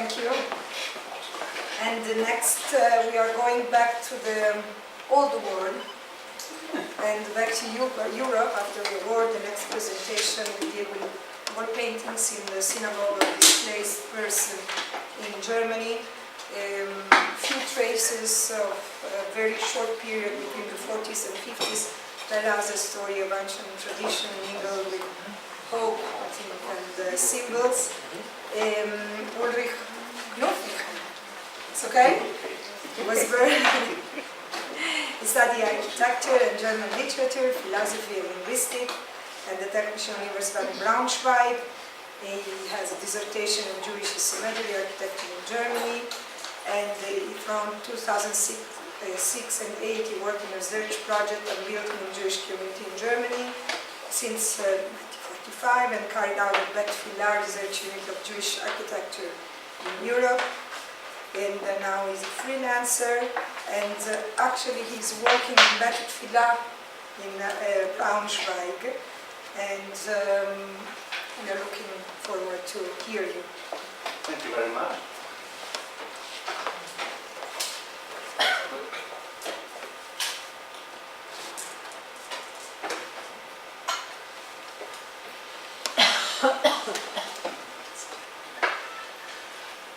Thank you. And next we are going back to the old world and back to Europe after the war. The next presentation we deal with wall paintings in the Synagogue of Displaced Person in Germany. Few traces of a very short period between the 40s and 50s that has a story of ancient tradition mingled with hope and symbols. Ulrich Knufinke. It's okay? He was very he studied architecture and German literature, philosophy and linguistics at the Technische Universität in Braunschweig. He has a dissertation in Jewish cemetery architecture in Germany, and from 2006 and 2008 he worked in a research project on building a Jewish community in Germany since 1945, and carried out a Bet Filar research unit of Jewish architecture in Europe. And now he's a freelancer, and actually he's working in Bet Filar in Braunschweig, and we're looking forward to hear you. Thank you very much.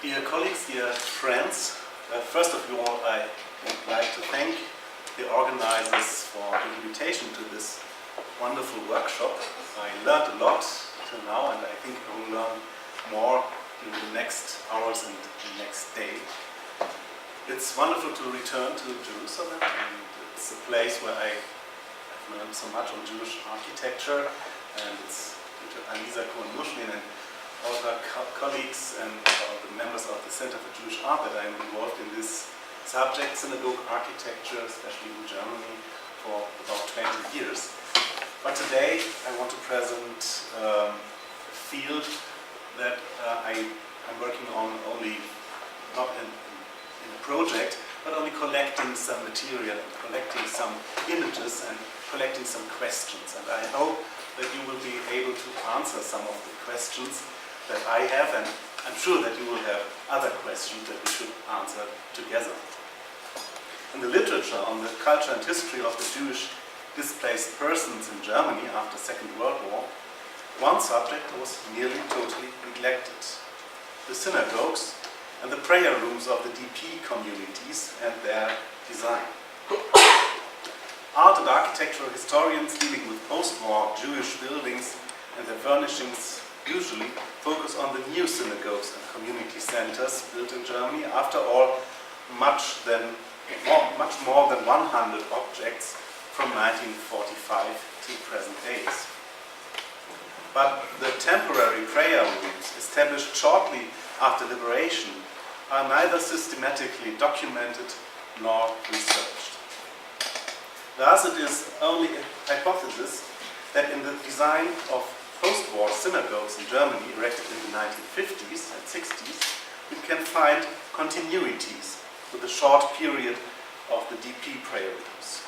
Dear colleagues, dear friends, first of all I would like to thank the organizers for the invitation to this wonderful workshop. I learned a lot till now, and I think I will learn more in the next hours and the next day. It's wonderful to return to Jerusalem, and it's a place where I've learned so much on Jewish architecture, and it's due to Anisa Cohen-Mushnin and all the colleagues and all the members of the Center for Jewish Art that I'm involved in this subject, synagogue architecture, especially in Germany, for about 20 years. But today I want to present a field that I'm working on only, not in a project, but only collecting some material, collecting some images and collecting some questions. And I hope that you will be able to answer some of the questions that I have, and I'm sure that you will have other questions that we should answer together. In the literature on the culture and history of the Jewish displaced persons in Germany after the Second World War, one subject was nearly totally neglected: the synagogues and the prayer rooms of the DP communities and their design. Art and architectural historians dealing with post-war Jewish buildings and their furnishings usually focus on the new synagogues and community centers built in Germany. After all, much more than 100 objects from 1945 to present days. But the temporary prayer rooms established shortly after liberation are neither systematically documented nor researched. Thus, it is only a hypothesis that in the design of post-war synagogues in Germany erected in the 1950s and 60s, we can find continuities with the short period of the DP prayer rooms,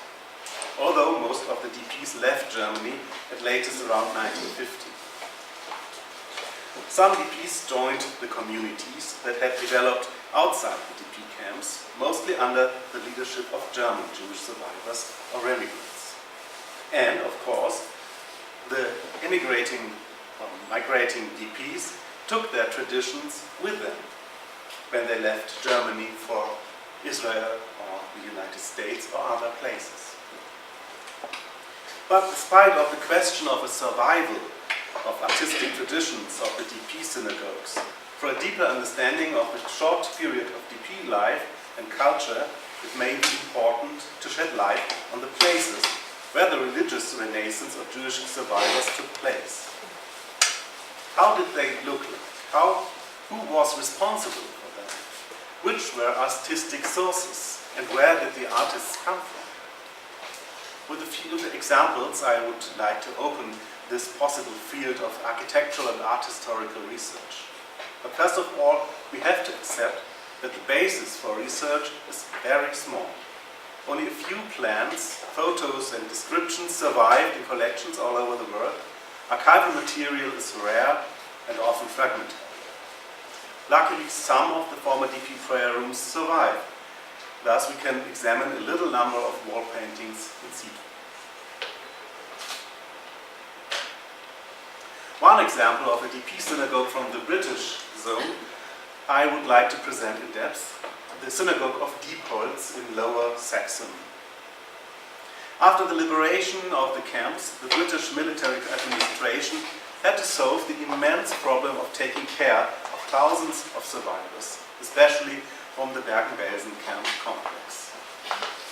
although most of the DPs left Germany at latest around 1950. Some DPs joined the communities that had developed outside the DP camps, mostly under the leadership of German Jewish survivors or immigrants. And, of course, the migrating DPs took their traditions with them when they left Germany for Israel or the United States or other places. But despite of the question of a survival of artistic traditions of the DP synagogues, for a deeper understanding of the short period of DP life and culture, it may be important to shed light on the places where the religious renaissance of Jewish survivors took place. How did they look like? Who was responsible for them? Which were artistic sources? And where did the artists come from? With a few examples, I would like to open this possible field of architectural and art historical research. But first of all, we have to accept that the basis for research is very small. Only a few plans, photos and descriptions survived in collections all over the world. Archival material is rare and often fragmentary. Luckily, some of the former DP prayer rooms survive. Thus, we can examine a little number of wall paintings in situ. One example of a DP synagogue from the British zone I would like to present in depth, the Synagogue of Diepholz in Lower Saxony. After the liberation of the camps, the British military administration had to solve the immense problem of taking care of thousands of survivors, especially from the Bergen-Belsen camp complex.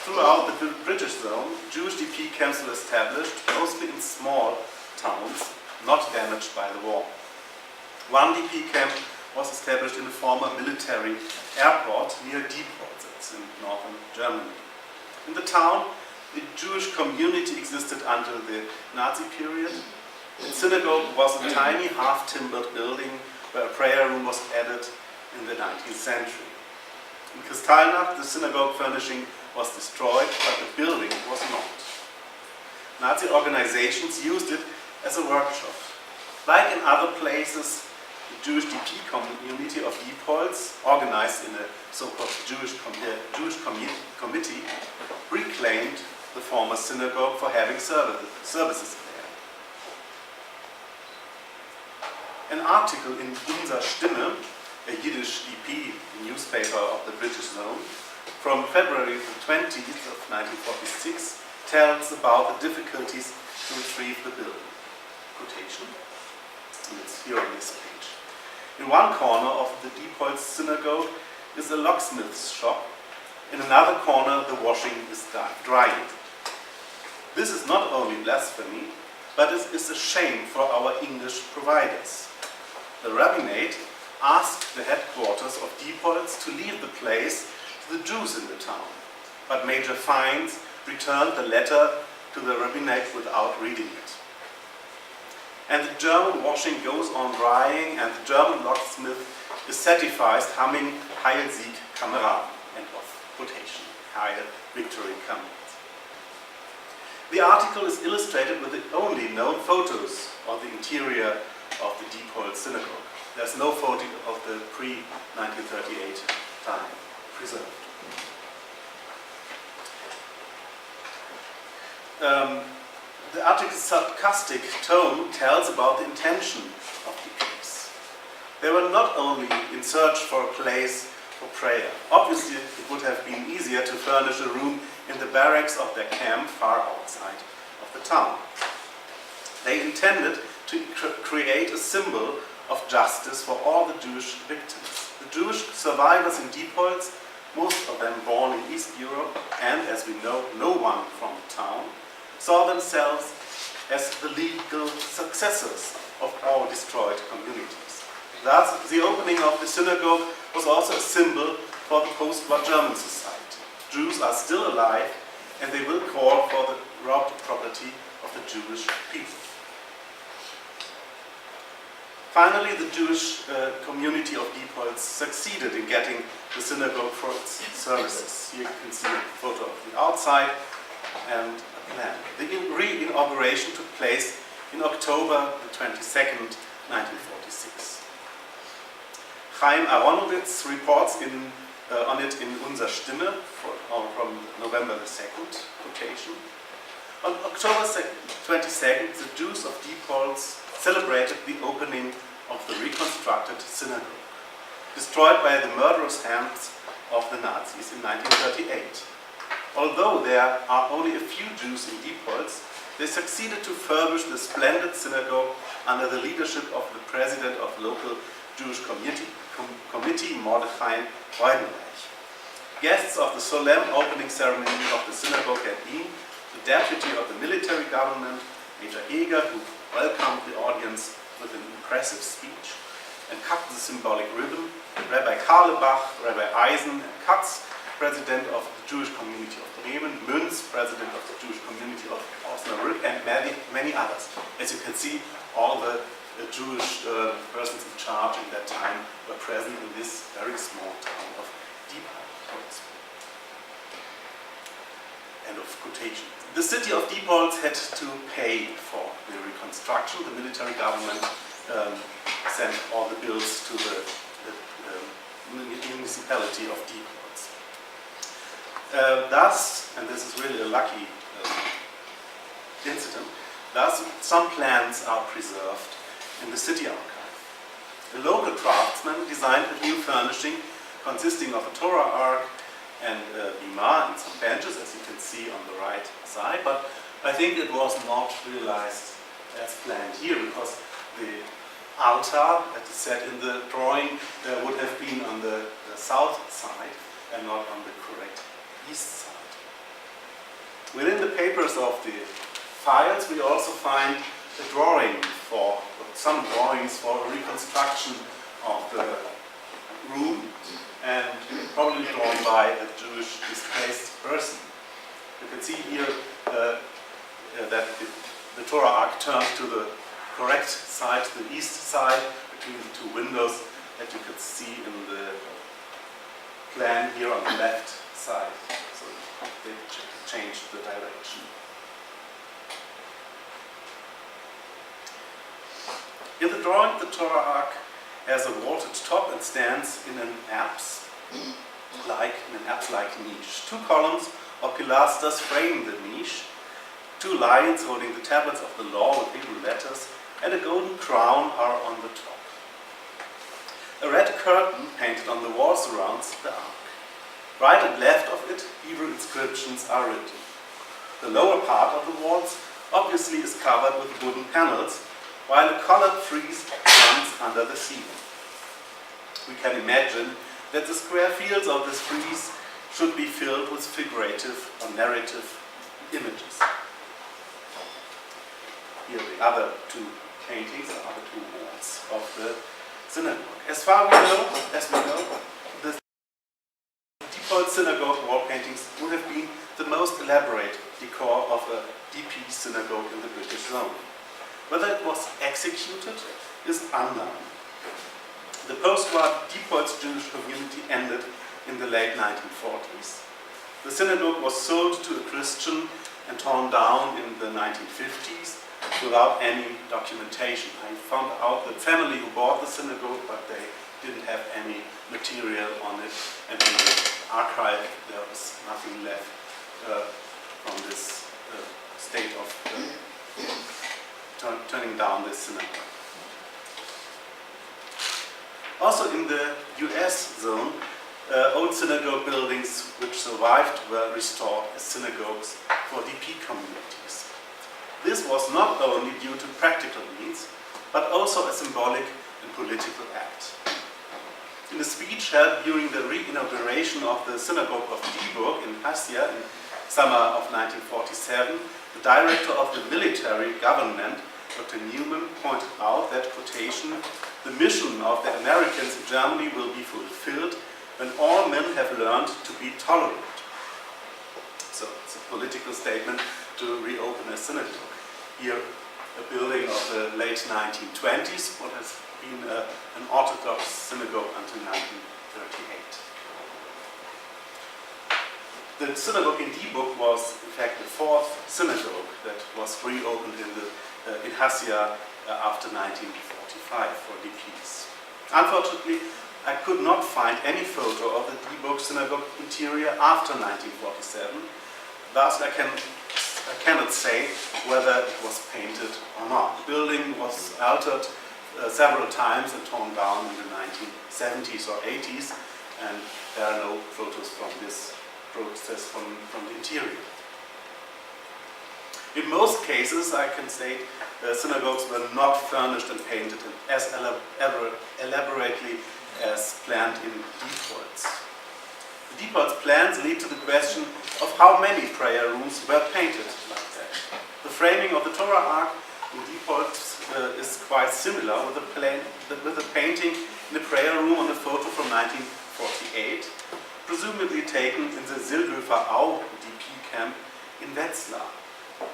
Throughout the British zone, Jewish DP camps were established, mostly in small towns, not damaged by the war. One DP camp was established in a former military airport near Diepholz, it's in northern Germany. In the town, the Jewish community existed until the Nazi period. The synagogue was a tiny half-timbered building where a prayer room was added in the 19th century. In Kristallnacht, the synagogue furnishing was destroyed, but the building was not. Nazi organizations used it as a workshop. Like in other places, the Jewish DP community of Diepholz, organized in a so-called Jewish committee, reclaimed the former synagogue for having services there. An article in Unser Stimme, a Yiddish DP newspaper of the British zone, from February 20th of 1946, tells about the difficulties to retrieve the building. Quotation. And it's here on this page. In one corner of the Diepholz synagogue is a locksmith's shop. In another corner, the washing is drying. This is not only blasphemy, but it is a shame for our English providers. The rabbinate asked the headquarters of Diepholz to leave the place to the Jews in the town, but Major Fines returned the letter to the rabbinate without reading it. And the German washing goes on drying, and the German locksmith is satisfied humming Heil Sieg Kameraden, end of quotation, Heil Victory Comrades. The article is illustrated with the only known photos of the interior of the Diepholz synagogue. There's no photo of the pre-1938 time preserved. The article's sarcastic tone tells about the intention of the case. They were not only in search for a place for prayer. Obviously, it would have been easier to furnish a room in the barracks of their camp far outside of the town. They intended to create a symbol of justice for all the Jewish victims. The Jewish survivors in Diepholz, most of them born in East Europe, and as we know, no one from the town, saw themselves as the legal successors of all destroyed communities. Thus, the opening of the synagogue was also a symbol for the post-war German society. Jews are still alive, and they will call for the robbed property of the Jewish people. Finally, the Jewish community of Diepholz succeeded in getting the synagogue for its services. Here you can see a photo of the outside and a plan. The re-inauguration took place in October 22nd, 1946. Chaim Aronowitz reports on it in Unser Stimme from November the 2nd, quotation. On October 22nd, the Jews of Diepholz celebrated the opening of the reconstructed synagogue, destroyed by the murderous hands of the Nazis in 1938. Although there are only a few Jews in Diepholz, they succeeded to furbish the splendid synagogue under the leadership of the president of local Jewish committee, Mordechai Freudenreich. Guests of the solemn opening ceremony of the synagogue had been the deputy of the military government, Major Eger, who welcomed the audience with an impressive speech and cut the symbolic ribbon, Rabbi Karlebach, Rabbi Eisen, and Katz, president of the Jewish community of Bremen, Münz, president of the Jewish community of Osnabrück, and many others. As you can see, all the Jewish persons in charge in that time were present in this very small town of Diepholz. End of quotation. The city of Diepholz had to pay for the reconstruction. The military government sent all the bills to the municipality of Displaced. Thus, and this is really a lucky incident, thus some plans are preserved in the city archive. A local craftsman designed a new furnishing consisting of a Torah ark and a bima and some benches, as you can see on the right side, but I think it was not realized as planned here, because the altar, that is said in the drawing, would have been on the south side and not on the correct east side. Within the papers of the files, we also find a drawing for, some drawings for a reconstruction of the room, and probably drawn by a Jewish displaced person. You can see here that the Torah ark turns to the correct side, the east side, between the two windows that you could see in the plan here on the left side. So they changed the direction. In the drawing, the Torah ark has a vaulted top and stands in an apse-like niche. Two columns or pilasters frame the niche. Two lions holding the tablets of the law with Hebrew letters and a golden crown are on the top. A red curtain painted on the wall surrounds the ark. Right and left of it, Hebrew inscriptions are written. The lower part of the walls obviously is covered with wooden panels, while a colored frieze runs under the ceiling. We can imagine that the square fields of this frieze should be filled with figurative or narrative images. Here the other two paintings, the other two walls of the synagogue. As far as we know, the default synagogue wall paintings would have been the most elaborate decor of a DP synagogue in the British zone. Whether it was executed is unknown. The post-war Displaced Jewish community ended in the late 1940s. The synagogue was sold to a Christian and torn down in the 1950s without any documentation. I found out the family who bought the synagogue, but they didn't have any material on it, and in the archive there was nothing left from this state of turning down this synagogue. Also in the US zone, old synagogue buildings which survived were restored as synagogues for DP communities. This was not only due to practical needs, but also a symbolic and political act. In a speech held during the re-inauguration of the Synagogue of Berg in Hessia in summer of 1947, the director of the military government, Dr. Newman, pointed out that, quotation, "The mission of the Americans in Germany will be fulfilled when all men have learned to be tolerant." So it's a political statement to reopen a synagogue. Here, a building of the late 1920s, what has been an Orthodox synagogue until 1938. The synagogue in Berg was, in fact, the fourth synagogue that was reopened in Hessia after 1945 for DPs. Unfortunately, I could not find any photo of the Berg synagogue interior after 1947. Thus, I cannot say whether it was painted or not. The building was altered several times and torn down in the 1970s or 80s, and there are no photos from this process from the interior. In most cases, I can state, synagogues were not furnished and painted as elaborately as planned in Displaced. The Displaced plans lead to the question of how many prayer rooms were painted like that. The framing of the Torah ark in Displaced is quite similar with the painting in the prayer room on the photo from 1948, presumably taken in the Silhöfer Au DP camp in Wetzlar. You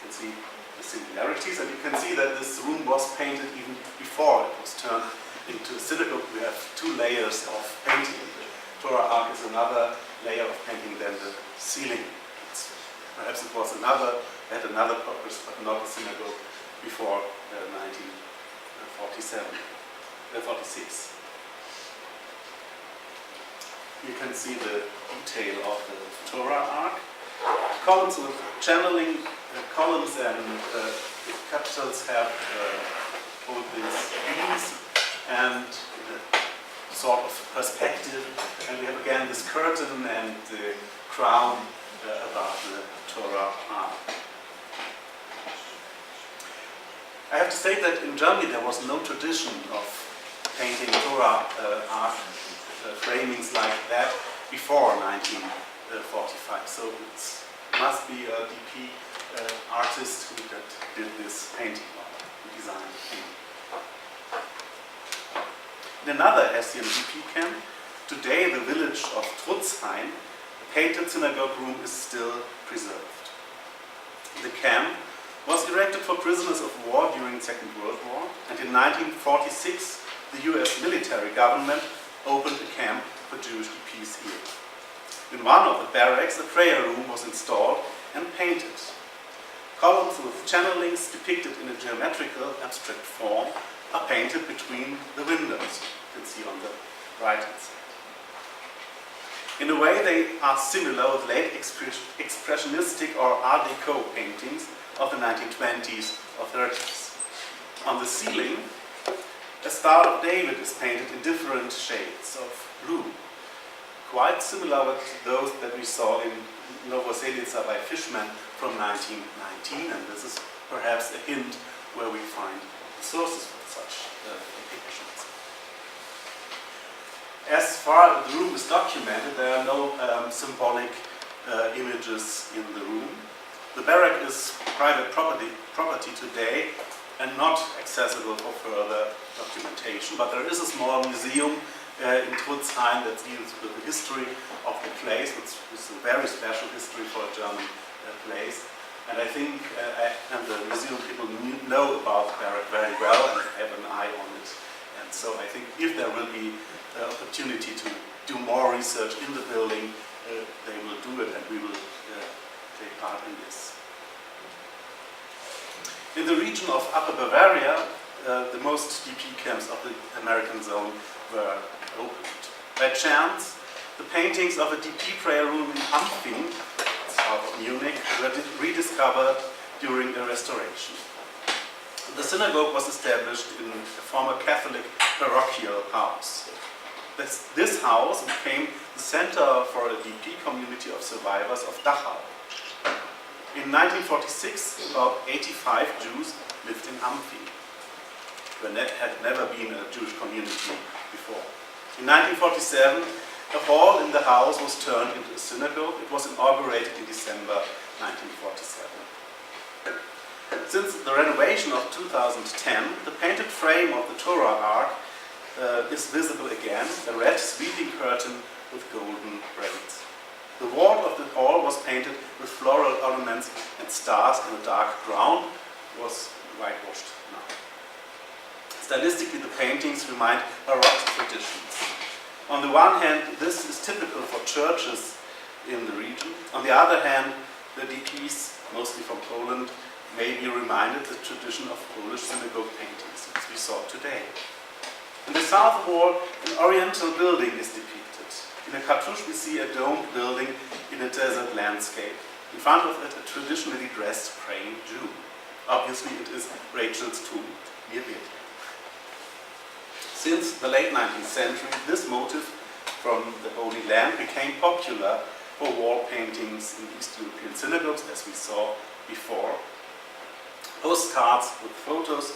can see the similarities, and you can see that this room was painted even before it was turned into a synagogue. We have two layers of painting. The Torah ark is another layer of painting than the ceiling. Perhaps it was had another purpose, but not a synagogue before 1946. You can see the detail of the Torah ark. Columns with channeling columns and the capitals have both these beams and the sort of perspective. And we have again this curtain and the crown above the Torah ark. I have to say that in Germany there was no tradition of painting Torah ark framings like that before 1945. So it must be a DP artist who did this painting, who designed the painting. In another Hessian DP camp, today the village of Trutzheim, the painted synagogue room is still preserved. The camp was erected for prisoners of war during the Second World War, and in 1946 the US military government opened a camp for Jewish DPs here. In one of the barracks, a prayer room was installed and painted. Columns with channelings depicted in a geometrical abstract form are painted between the windows, you can see on the right-hand side. In a way, they are similar with late expressionistic or Art Deco paintings of the 1920s or 30s. On the ceiling, a Star of David is painted in different shades of blue, quite similar with those that we saw in Novoselica by Fishman from 1919, and this is perhaps a hint where we find the sources for such depictions. As far as the room is documented, there are no symbolic images in the room. The barrack is private property today and not accessible for further documentation, but there is a small museum in Trutzheim that deals with the history of the place, which is a very special history for a German place. And I think and the museum people know about the barrack very well and have an eye on it. And so I think if there will be the opportunity to do more research in the building, they will do it and we will take part in this. In the region of Upper Bavaria, the most DP camps of the American zone were opened. By chance, the paintings of a DP prayer room in Knufinke, south of Munich, were rediscovered during a restoration. The synagogue was established in a former Catholic parochial house. This house became the center for a DP community of survivors of Dachau. In 1946, about 85 Jews lived in Knufinke. There had never been a Jewish community before. In 1947, a hall in the house was turned into a synagogue. It was inaugurated in December 1947. Since the renovation of 2010, the painted frame of the Torah ark is visible again, a red sweeping curtain with golden braids. The wall of the hall was painted with floral ornaments and stars in a dark ground. It was whitewashed now. Stylistically, the paintings remind Baroque traditions. On the one hand, this is typical for churches in the region. On the other hand, the DPs, mostly from Poland, may be reminded the tradition of Polish synagogue paintings, as we saw today. In the south wall, an oriental building is depicted. In a cartouche, we see a domed building in a desert landscape. In front of it, a traditionally dressed praying Jew. Obviously, it is Rachel's tomb near Berg. Since the late 19th century, this motif from the Holy Land became popular for wall paintings in East European synagogues, as we saw before. Postcards with photos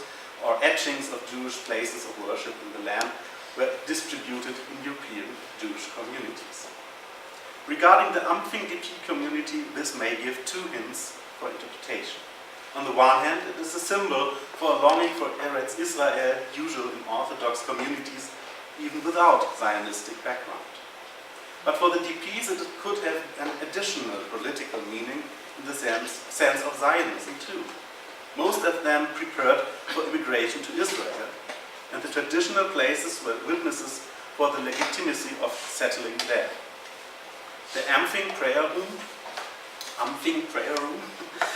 or etchings of Jewish places of worship in the land were distributed in European Jewish communities. Regarding the Knufinke DP community, this may give two hints for interpretation. On the one hand, it is a symbol for a longing for Eretz Israel, usual in Orthodox communities, even without Zionistic background. But for the DPs, it could have an additional political meaning in the sense of Zionism too. Most of them prepared for immigration to Israel, and the traditional places were witnesses for the legitimacy of settling there. The Knufinke prayer room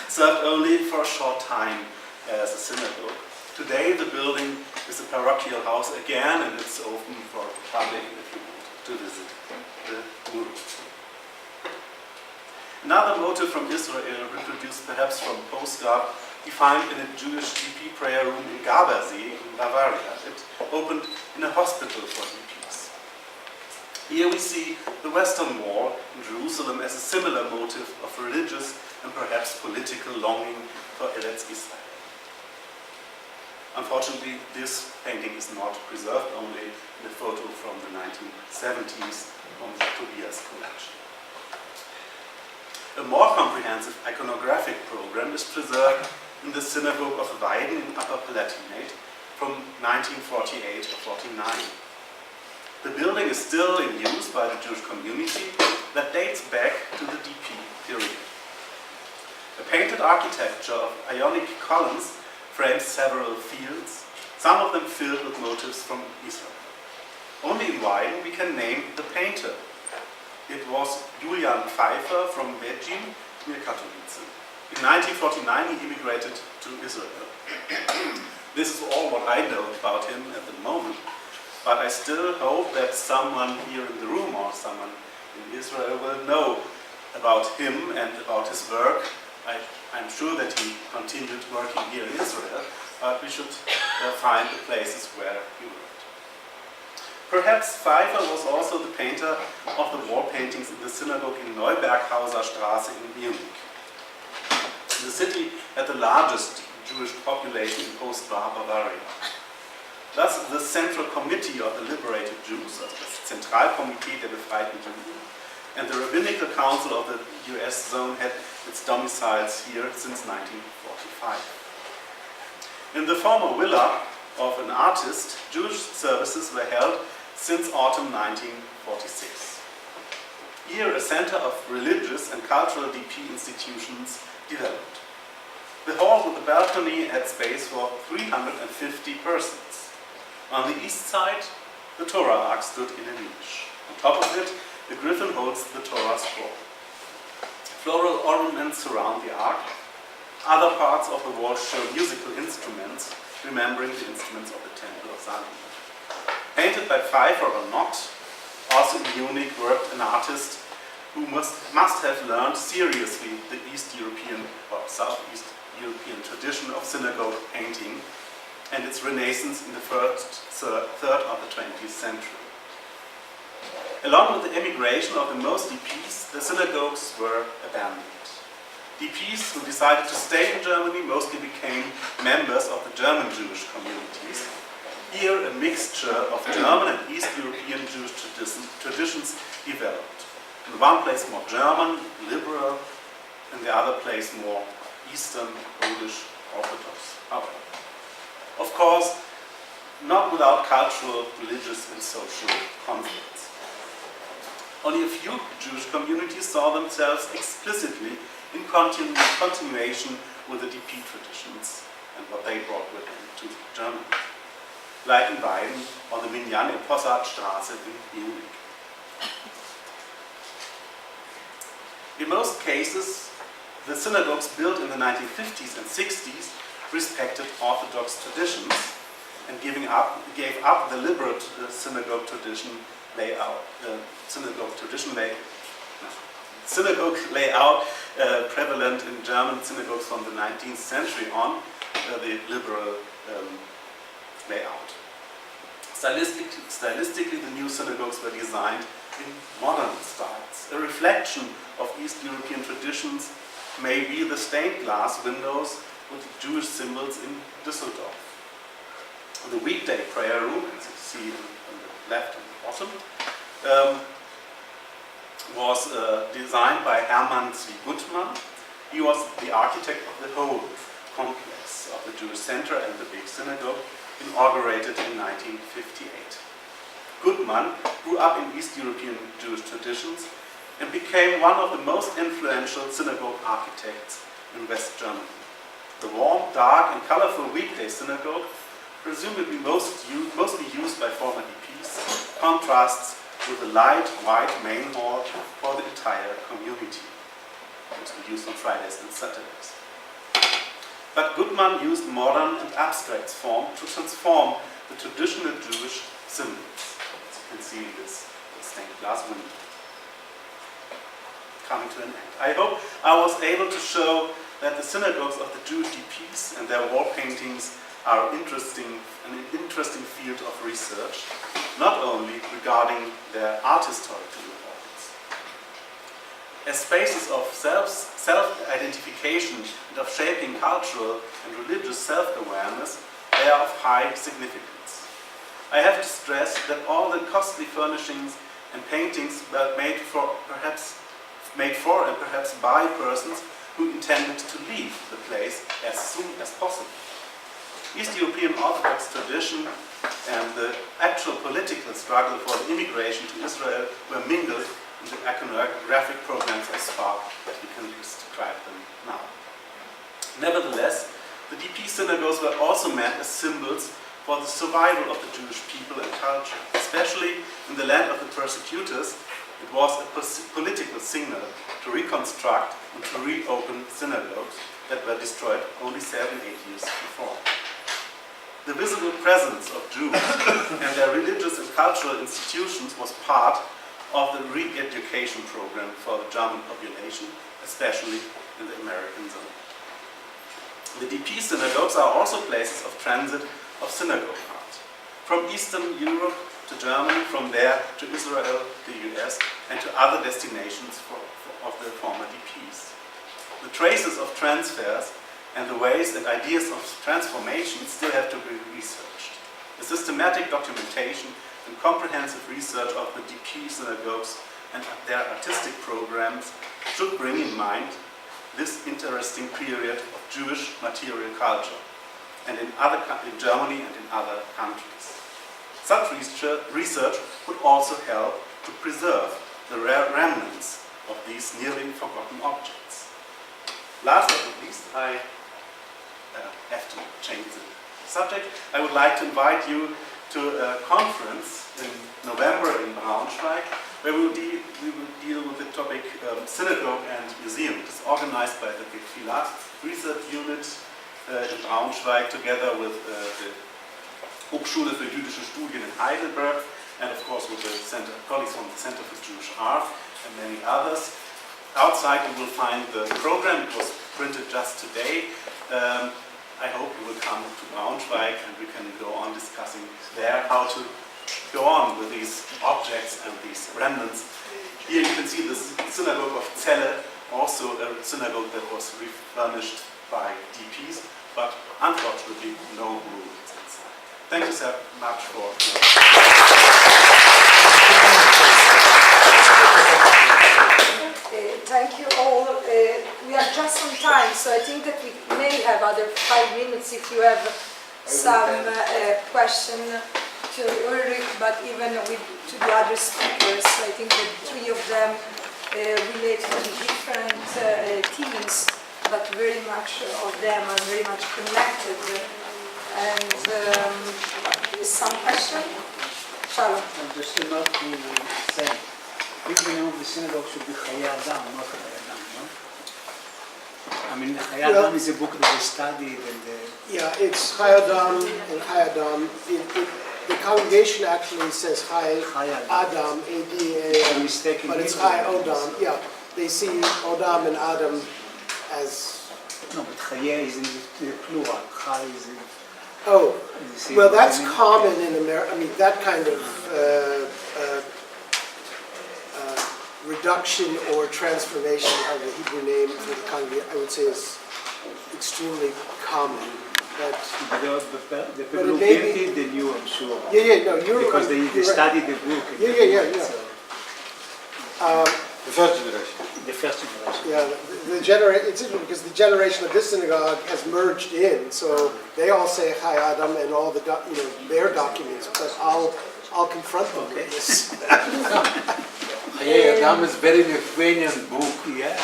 served only for a short time as a synagogue. Today the building is a parochial house again, and it's open for the public if you want it. to visit the Muru. Another motive from Israel, reproduced perhaps from postcard, defined in a Jewish DP prayer room in Gardasee in Bavaria. It opened in a hospital for DPs. Here we see the Western Wall in Jerusalem as a similar motive of religious and perhaps political longing for Eretz Israel. Unfortunately, this painting is not preserved, only in a photo from the 1970s from the Tobias collection. A more comprehensive iconographic program is preserved in the Synagogue of Weiden in Upper Palatinate from 1948 or 49. The building is still in use by the Jewish community that dates back to the DP period. A painted architecture of Ionic columns frames several fields, some of them filled with motifs from Israel. Only in Weiden we can name the painter. It was Julian Pfeiffer from Begin near Katowice. In 1949 he immigrated to Israel. This is all what I know about him at the moment, but I still hope that someone here in the room or someone in Israel will know about him and about his work. I'm sure that he continued working here in Israel, but we should find the places where he worked. Perhaps Pfeiffer was also the painter of the wall paintings in the synagogue in Neuberghauser Straße in Munich. The city had the largest Jewish population in post-war Bavaria. Thus, the Central Committee of the Liberated Jews, also das Zentralkomitee der befreiten Juden, and the Rabbinical Council of the US zone had its domiciles here since 1945. In the former villa of an artist, Jewish services were held since autumn 1946. Here a center of religious and cultural DP institutions developed. The hall with the balcony had space for 350 persons. On the east side, the Torah Ark stood in a niche. On top of it, the griffin holds the Torah scroll. Floral ornaments surround the ark. Other parts of the wall show musical instruments, remembering the instruments of the Temple of Solomon. Painted by Pfeiffer or not, also in Munich worked an artist who must have learned seriously the East European or Southeast European tradition of synagogue painting and its renaissance in the third of the 20th century. Along with the emigration of the most DPs, the synagogues were abandoned. DPs who decided to stay in Germany mostly became members of the German Jewish communities. Here a mixture of German and East European Jewish traditions developed. In one place more German, liberal, in the other place more Eastern, Polish, Orthodox. However, of course, not without cultural, religious and social conflicts. Only a few Jewish communities saw themselves explicitly in continuation with the DP traditions and what they brought with them to Germany, like in Weiden or the Minyan in Possardstraße in Munich. In most cases, the synagogues built in the 1950s and 60s respected Orthodox traditions and gave up the liberal synagogue tradition layout, synagogue layout prevalent in German synagogues from the 19th century on, the liberal layout. Stylistically, the new synagogues were designed in modern styles. A reflection of East European traditions may be the stained glass windows with Jewish symbols in Düsseldorf. The weekday prayer room, as you see on the left and the bottom, was designed by Hermann Gutmann. He was the architect of the whole complex of the Jewish Center and the big synagogue, inaugurated in 1958. Gutmann grew up in East European Jewish traditions and became one of the most influential synagogue architects in West Germany. The warm, dark and colorful weekday synagogue, presumably mostly used by former DPs, contrasts with the light, white main hall for the entire community, mostly used on Fridays and Saturdays. But Gutmann used modern and abstract form to transform the traditional Jewish symbols. As you can see in this stained glass window. Coming to an end. I hope I was able to show that the synagogues of the Jewish DPs and their wall paintings are an interesting field of research, not only regarding their art historical importance. As spaces of self-identification and of shaping cultural and religious self-awareness, they are of high significance. I have to stress that all the costly furnishings and paintings were made for and perhaps by persons who intended to leave the place as soon as possible. East European Orthodox tradition and the actual political struggle for the immigration to Israel were mingled in the iconographic programs as far as we can describe them now. Nevertheless, the DP synagogues were also meant as symbols for the survival of the Jewish people and culture. Especially in the land of the persecutors, it was a political signal to reconstruct and to reopen synagogues that were destroyed only 7-8 years before. The visible presence of Jews and their religious and cultural institutions was part of the re-education program for the German population, especially in the American zone. The DP synagogues are also places of transit of synagogue art. From Eastern Europe to Germany, from there to Israel, the US, and to other destinations of the former DPs. The traces of transfers and the ways and ideas of transformation still have to be researched. The systematic documentation and comprehensive research of the DP synagogues and their artistic programs should bring in mind this interesting period of Jewish material culture, and in Germany and in other countries. Such research would also help to preserve the rare remnants of these nearly forgotten objects. Last but not least, I have to change the subject. I would like to invite you to a conference in November in Braunschweig, where we will deal with the topic Synagogue and Museum. It is organized by the Filat Research Unit in Braunschweig, together with the Hochschule für jüdische Studien in Heidelberg, and of course with the colleagues from the Center for Jewish Art and many others. Outside you will find the program. It was printed just today. I hope you will come to Braunschweig and we can go on discussing there how to go on with these objects and these remnants. Here you can see the Synagogue of Celle, also a synagogue that was refurnished by DPs, but unfortunately no ruins inside. Thank you so much for Thank you all. We are just on time, so I think that we may have other 5 minutes if you have some question to Ulrich, but even to the other speakers. I think that 3 of them relate to different themes, but very much of them are very much connected. And some question? Shalom. Just about the same. I think the name of the synagogue should be Chaye Adam, not Chaye Adam, no? I mean, Chaye Adam is a book that they studied and yeah, it's Chaye Adam and Chaye Adam. The congregation actually says Chaye Adam, A-D-A-M, but it's Chaye Odam. Yeah, they see Odam and Adam as... No, but Chaye is in the plural. Chaye is in... Oh, well, that's common in America. I mean, that kind of reduction or transformation of the Hebrew name for the congregation, I would say, is extremely common. But the people who built it, they knew, I'm sure. Yeah, no, you're because right. they studied the book. Yeah. The first generation. The first generation. Yeah, it's interesting because the generation of this synagogue has merged in, so they all say Chaye Adam and all the their documents, but I'll confront them with this. Chaye Adam is very Lithuanian book. Yeah,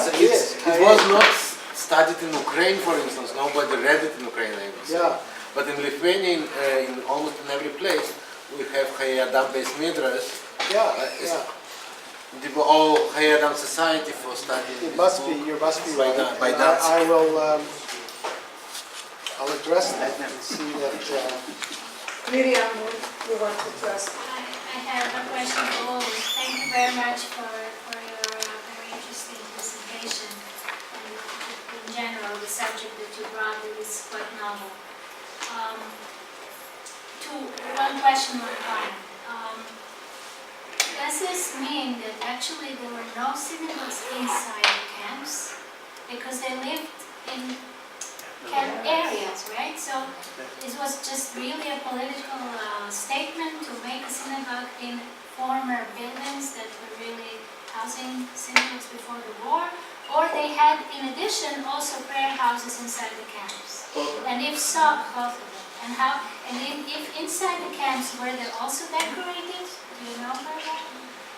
it is. It was not studied in Ukraine, for instance. Nobody read it in Ukrainian language. Yeah. But in Lithuania, in almost in every place, we have Chaye Adam based midrash. The all Chaye Adam Society for studying. You must be right. By that. I will. I'll address that and see that. Miriam, you wanted to ask. I have a question for Ulrich. Thank you very much for your very interesting presentation. And in general, the subject that you brought is quite novel. One question, one comment. Does this mean that actually there were no synagogues inside the camps? Because they lived in camp areas, right? So it was just really a political statement to make a synagogue in former buildings that were really housing synagogues before the war, or they had, in addition, also prayer houses inside the camps. And if so, both of them. And how? And if inside the camps were they also decorated? Do you know about that?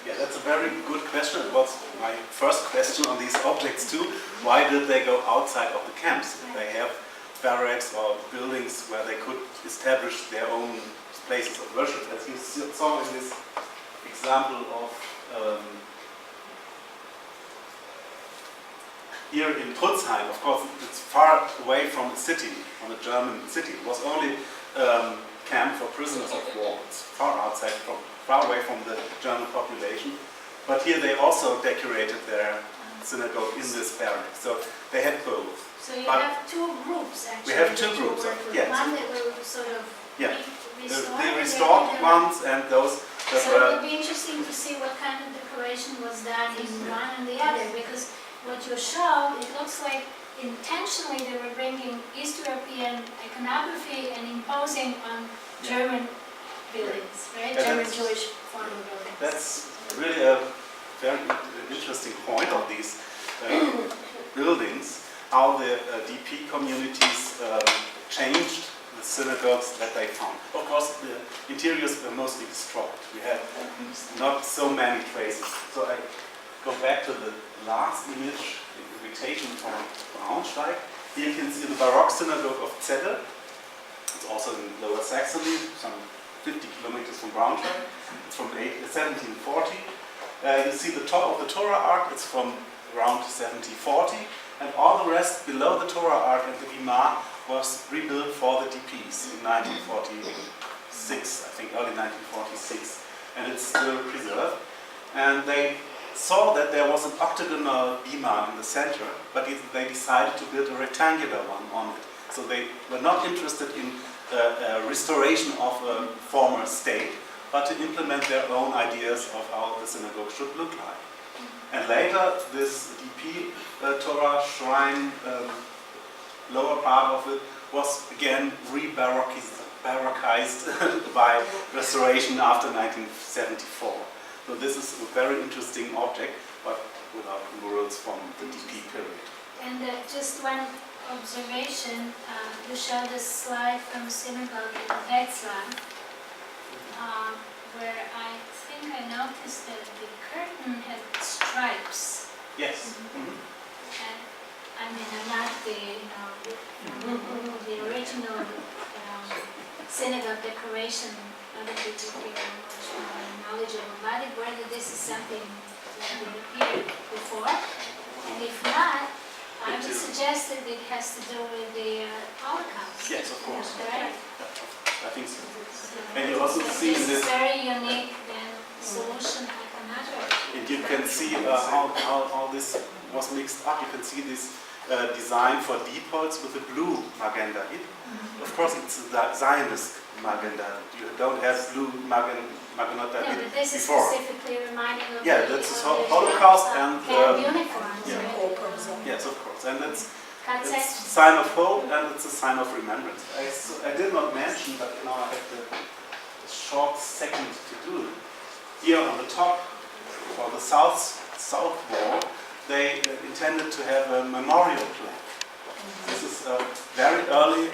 Yeah, that's a very good question. It was my first question on these objects too. Why did they go outside of the camps? Did they have barracks or buildings where they could establish their own places of worship? As you saw in this example of here in Trutzheim, of course, it's far away from the city, from the German city. It was only camp for prisoners of war. It's far outside, far away from the German population. But here they also decorated their synagogue in this barracks. So they had both. So you have two groups actually. We have two that you groups, work with. yes. One that will sort of restore. The restored ones and those that So it were... would be interesting to see what kind of decoration was done in one and the other, because what you show, it looks like intentionally they were bringing East European iconography and imposing on German buildings, right? Yeah, German that's- Jewish former buildings. That's really a very interesting point of these buildings, how the DP communities changed the synagogues that they found. Of course, the interiors were mostly destroyed. We had not so many traces. So I go back to the last image, the invitation from Braunschweig. Here you can see the Baroque synagogue of Celle. It's also in Lower Saxony, some 50 kilometers from Braunschweig. It's from 1740. You see the top of the Torah Ark, it's from around 1740. And all the rest below the Torah Ark and the Bima was rebuilt for the DPs in 1946, I think early 1946. And it's still preserved. And they saw that there was an octagonal bima in the center, but they decided to build a rectangular one on it. So they were not interested in restoration of a former state, but to implement their own ideas of how the synagogue should look like. And later, this DP Torah shrine, lower part of it, was again re-Baroquized by restoration after 1974. So this is a very interesting object, but without murals from the DP period. And just one observation, you showed a slide from a synagogue in Wetzlar, where I think I noticed that the curtain had stripes. Yes. And I mean, I'm not the original synagogue decoration. Other people here are much more knowledgeable about it, whether this is something that would appear before. And if not, I would suggest that it has to do with the Holocaust. Yes, of course. Right? I think so. So And you also see this this, is very unique solution iconography. and you can see how this was mixed up. You can see this design for depots with the blue magenta. Of course, it's a Zionist magenta. You don't have blue magenta No, but this is before. specifically reminding of Yeah, the, that's of the Holocaust and camp uniforms, yeah. right? Yes, of course. And it's a KZ. sign of hope and it's a sign of remembrance. I did not mention, but now I have the short second to do it. Here on the top, for the south wall, they intended to have a memorial plaque. This is a very early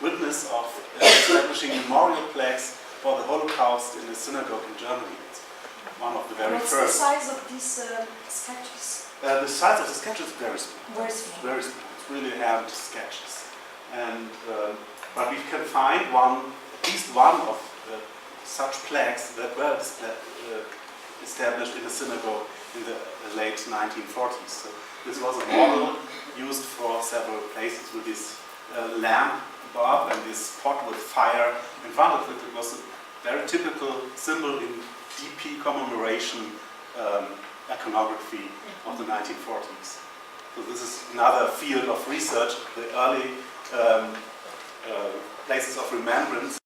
witness of establishing memorial plaques for the Holocaust in the synagogue in Germany. It's one of the very What's first. the size of these sketches? The size of the sketch is very small. Very small. Very small. It's really hand sketches. And but we can find at least one of such plaques that were established in the synagogue in the late 1940s. So this was a model used for several places with this lamp above and this pot with fire in front of it. It was very typical symbol in DP commemoration iconography of the 1940s. So this is another field of research, the early places of remembrance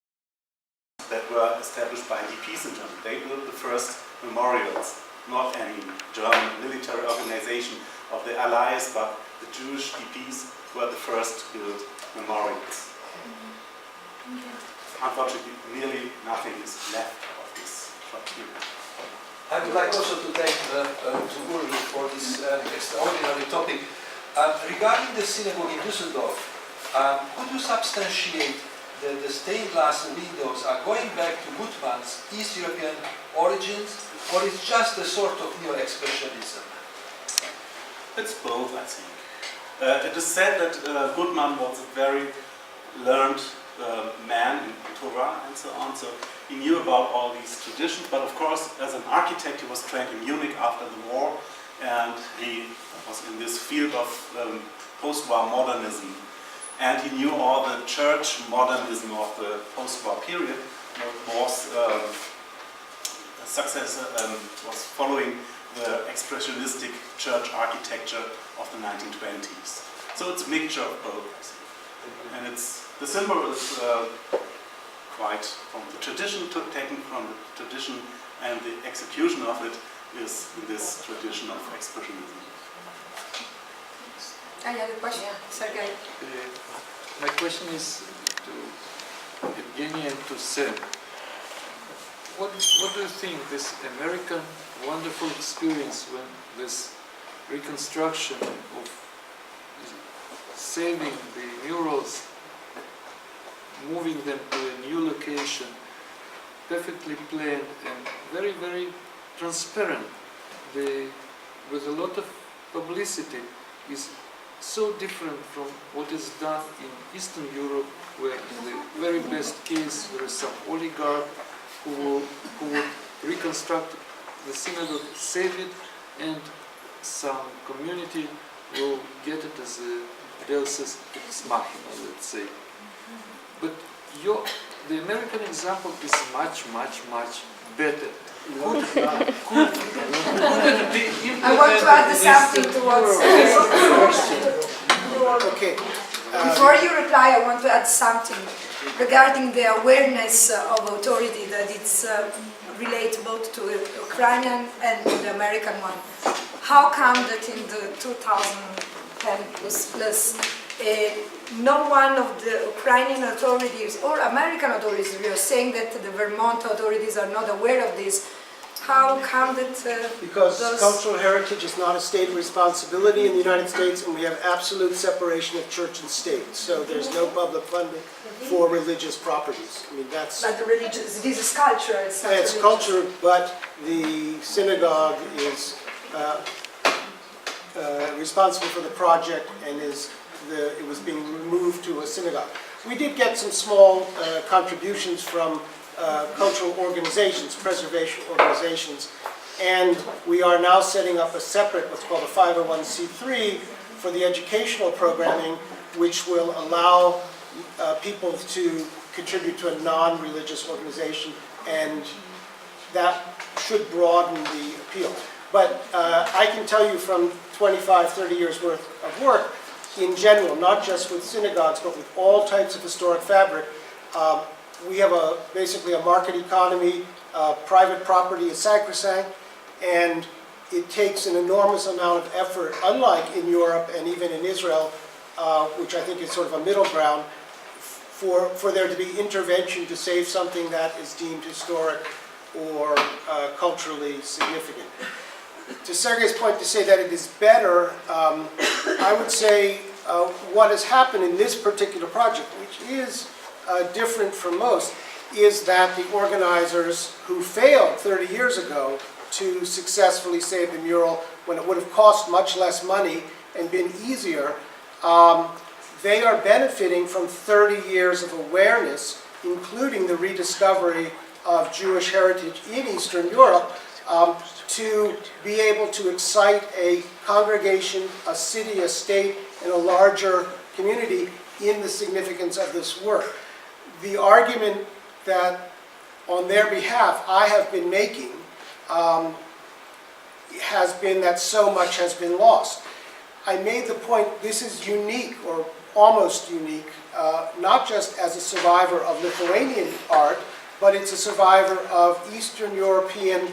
that were established by DPs in Germany. They built the first memorials, not any German military organization of the Allies, but the Jewish DPs were the first to build memorials. Unfortunately, nearly nothing is left of this shop here. I would like also to thank to Ulrich for this extraordinary topic. Regarding the synagogue in Düsseldorf, could you substantiate that the stained glass windows are going back to Gutmann's East European origins, or it's just a sort of neo-expressionism? It's both, I think. It is said that Gutmann was a very learned man in Torah and so on, so he knew about all these traditions, but of course, as an architect, he was trained in Munich after the war, and he was in this field of post-war modernism. And he knew all the church modernism of the post-war period, was was following the expressionistic church architecture of the 1920s. So it's a mixture of both, I think. And the symbol is quite from the tradition, taken from the tradition, and the execution of it is in this tradition of expressionism. I had a question. Sergei. My question is to Evgeny and to Sam. What do you think this American wonderful experience when this reconstruction of saving the murals, moving them to a new location, perfectly planned and very, very transparent, with a lot of publicity, is so different from what is done in Eastern Europe, where in the very best case there is some oligarch who would reconstruct the synagogue, save it, and some community will get it as a deus ex machina, let's say. But the American example is much, much, much better. Could it be implemented? I want to add something to Okay. Before you reply, I want to add something regarding the awareness of authority, that it's relate both to the Ukrainian and to the American one. How come that in the 2010 plus no one of the Ukrainian authorities or American authorities, we are saying that the Vermont authorities are not aware of this? How come that Because cultural heritage is not a state responsibility in the United States, and we have absolute separation of church and state. So there's no public funding for religious properties. I mean, that's... But the religious, this is culture. It's not It's religious. culture, but the synagogue is responsible for the project, and it was being moved to a synagogue. We did get some small contributions from cultural organizations, preservation organizations, and we are now setting up a separate, what's called a 501c3 for the educational programming, which will allow people to contribute to a non-religious organization, and that should broaden the appeal. But I can tell you from 25, 30 years worth of work, in general, not just with synagogues, but with all types of historic fabric, we have basically a market economy. Private property is sacrosanct, and it takes an enormous amount of effort, unlike in Europe and even in Israel, which I think is sort of a middle ground, for there to be intervention to save something that is deemed historic or culturally significant. To Sergei's point, to say that it is better, I would say what has happened in this particular project, which is different from most, is that the organizers who failed 30 years ago to successfully save the mural when it would have cost much less money and been easier, they are benefiting from 30 years of awareness, including the rediscovery of Jewish heritage in Eastern Europe, to be able to excite a congregation, a city, a state, and a larger community in the significance of this work. The argument that on their behalf I have been making has been that so much has been lost. I made the point this is unique, or almost unique, not just as a survivor of Lithuanian art, but it's a survivor of Eastern European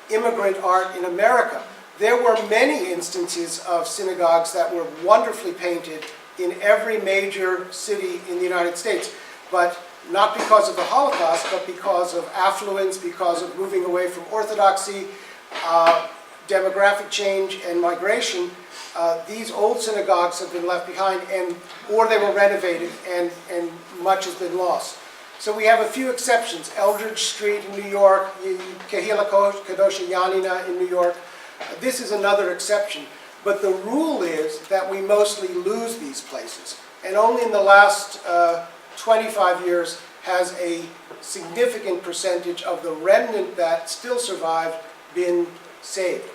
immigrant art in America. There were many instances of synagogues that were wonderfully painted in every major city in the United States, but not because of the Holocaust, but because of affluence, because of moving away from orthodoxy, demographic change and migration. These old synagogues have been left behind, or they were renovated, and much has been lost. So we have a few exceptions. Eldridge Street in New York, Kehila Kadosha Yanina in New York. This is another exception. But the rule is that we mostly lose these places. And only in the last 25 years has a significant percentage of the remnant that still survived been saved.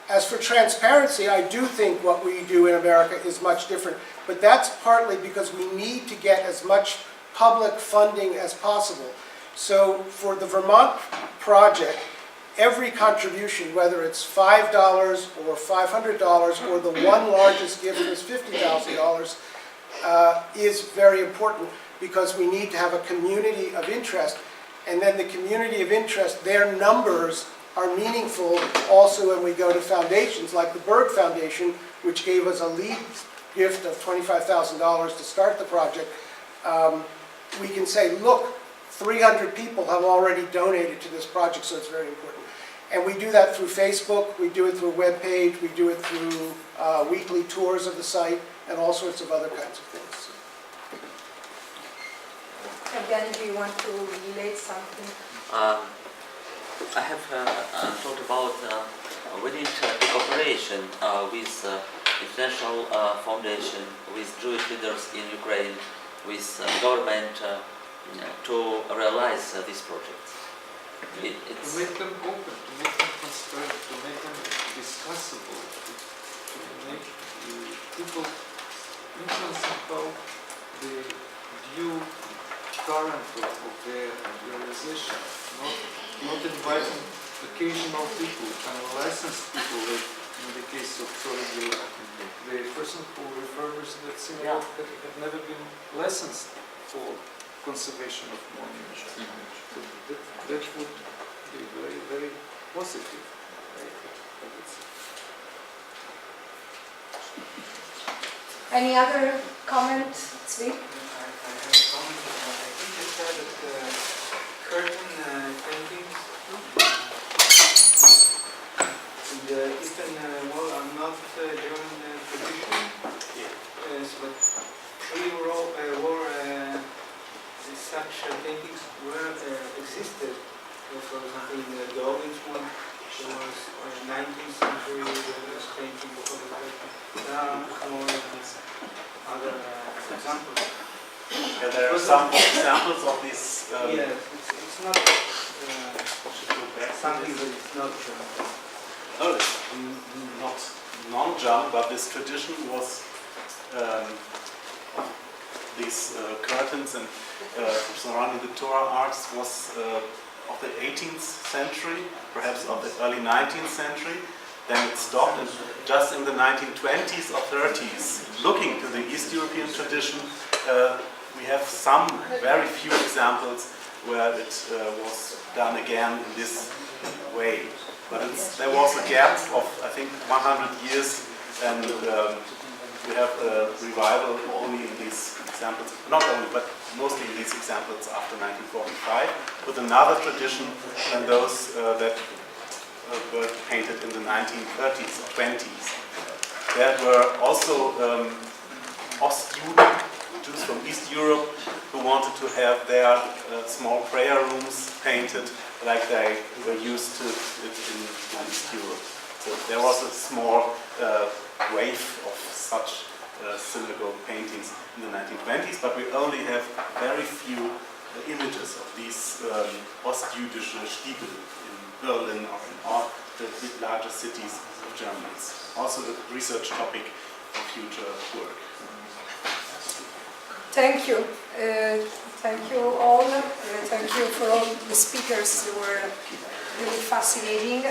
As for transparency, I do think what we do in America is much different, but that's partly because we need to get as much public funding as possible. So for the Vermont project, every contribution, whether it's $5 or $500 or the one largest given is $50,000, is very important, because we need to have a community of interest, and then the community of interest, their numbers are meaningful also when we go to foundations like the Berg Foundation, which gave us a lead gift of $25,000 to start the project. We can say, look, 300 people have already donated to this project, so it's very important. And we do that through Facebook, we do it through a web page, we do it through weekly tours of the site, and all sorts of other kinds of things. Again, do you want to relate something? I have thought about we need cooperation with international foundation, with Jewish leaders in Ukraine, with government to realize this project. To make them open, to make them transparent, to make them discussable, to make people influence how the due current of their realization, not inviting occasional people and licensed people, like in the case of Berg, the person who refurbished that synagogue had never been licensed for conservation of monuments. So that would be very, very positive. Any other comment, Zvi? I have a comment. I think you said that curtain paintings in the Eastern Wall are not German tradition, but pre-war such paintings were existed. For example, in the Orange one, there was 19th century painting before the curtain. There are more other examples. Yeah, there are some examples of these. Yes, it's not something that is not No, it's not non-German, but this tradition was these curtains and surrounding the Torah arcs was of the 18th century, perhaps of the early 19th century. Then it stopped, and just in the 1920s or 30s, looking to the East European tradition, we have some very few examples where it was done again in this way. But there was a gap of, I think, 100 years, and we have a revival only in these examples, not only, but mostly in these examples after 1945, with another tradition than those that were painted in the 1930s or 20s. There were also Ostjuden, Jews from East Europe, who wanted to have their small prayer rooms painted like they were used to it in East Europe. So there was a small wave of such synagogue paintings in the 1920s, but we only have very few images of these Ostjüdische Stiebel in Berlin or in all the larger cities of Germany. It's also a research topic for future work. Thank you. Thank you all. Thank you for all the speakers were really fascinating.